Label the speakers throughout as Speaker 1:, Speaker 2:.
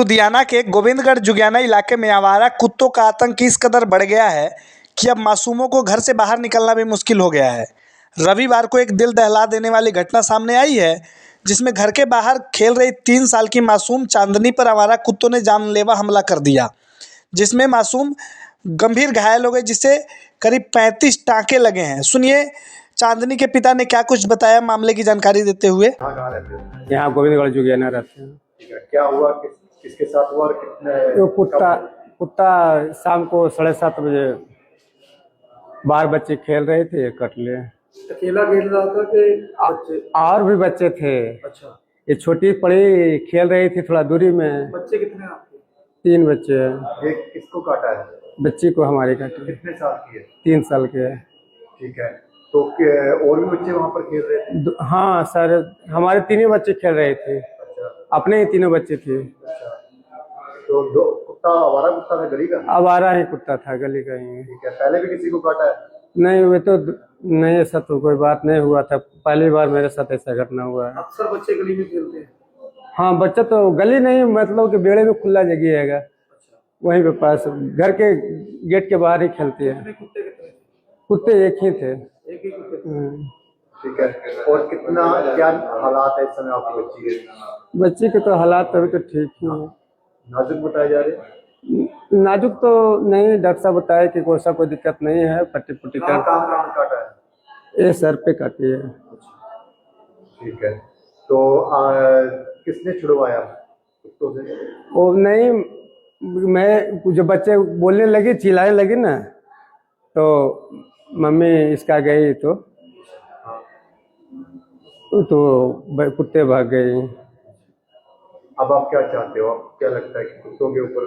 Speaker 1: लुधियाना के गोविंदगढ़ जुगियाना इलाके में आवारा कुत्तों का आतंक इस कदर बढ़ गया है कि अब मासूमों को घर से बाहर निकलना भी मुश्किल हो गया है। रविवार को एक दिल दहला देने वाली घटना सामने आई है, जिसमें घर के बाहर खेल रही 3 साल की मासूम चांदनी पर आवारा कुत्तों ने जानलेवा हमला कर दिया, जिसमें मासूम गंभीर घायल हो गए, जिससे करीब 35 टाँके लगे हैं। सुनिए चांदनी के पिता ने क्या कुछ बताया मामले की जानकारी देते हुए।
Speaker 2: यहाँ गोविंदगढ़ जुगियाना रहते हैं।
Speaker 3: क्या हुआ, किसके साथ हुआ और कितने?
Speaker 2: तो कुत्ता शाम को 7:30 बजे बाहर बच्चे खेल रहे थे, कट लिए।
Speaker 3: अकेला खेल रहा था कि बच्चे?
Speaker 2: और भी बच्चे थे।
Speaker 3: अच्छा।
Speaker 2: ये छोटी पड़ी खेल रही थी थोड़ा दूरी में।
Speaker 3: बच्चे कितने आपके?
Speaker 2: 3 बच्चे हैं।
Speaker 3: एक किसको काटा है?
Speaker 2: बच्ची को हमारी काटी।
Speaker 3: कितने साल की है?
Speaker 2: 3 साल के है।
Speaker 3: ठीक है, तो और भी बच्चे वहाँ पर खेल रहे थे?
Speaker 2: हाँ सर, हमारे 3 बच्चे खेल रहे थे।
Speaker 3: अच्छा।
Speaker 2: अपने ही 3 बच्चे थे।
Speaker 3: अच्छा, तो दो कुत्ता आवारा कुत्ता था, गली का?
Speaker 2: आवारा ही कुत्ता था, गली का ही।
Speaker 3: ठीक है, पहले भी किसी को काटा है?
Speaker 2: नहीं, वे तो नहीं, ऐसा तो कोई बात नहीं हुआ था। पहली बार मेरे साथ ऐसा घटना हुआ है।
Speaker 3: अक्सर बच्चे गली में खेलते हैं?
Speaker 2: हाँ, बच्चा तो गली नहीं, मतलब कि बेड़े में खुला जगह हैगा।
Speaker 3: अच्छा।
Speaker 2: वहीं पे पास घर के गेट के बाहर ही खेलती है।
Speaker 3: कुत्ते कितने?
Speaker 2: कुत्ते एक ही थे।
Speaker 3: एक ही कुत्ते? ठीक है, और कितना क्या हालात है इस समय आपकी बच्ची के?
Speaker 2: बच्ची के तो हालात अभी तो ठीक ही है।
Speaker 3: नाजुक बताए जा रहे हैं?
Speaker 2: नाजुक तो नहीं, डॉक्टर साहब बताए कि कोई दिक्कत नहीं है। पट्टी पुट्टी कर
Speaker 3: कहाँ काटा है?
Speaker 2: ये सर पे काटी है।
Speaker 3: ठीक है, तो किसने छुड़वाया कुत्तों से?
Speaker 2: वो नहीं, मैं जो बच्चे बोलने लगी, चिल्लाने लगी ना, तो मम्मी इसका गई तो कुत्ते भाग गए।
Speaker 3: अब आप क्या चाहते हो? आपको क्या लगता है कि कुत्तों के ऊपर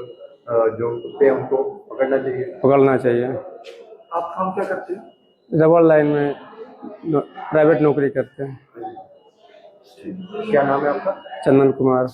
Speaker 3: जो कुत्ते हैं उनको पकड़ना चाहिए?
Speaker 2: पकड़ना चाहिए।
Speaker 3: आप काम क्या करते हैं?
Speaker 2: रबर लाइन में प्राइवेट नौकरी करते हैं।
Speaker 3: क्या नाम है आपका?
Speaker 2: चंदन कुमार।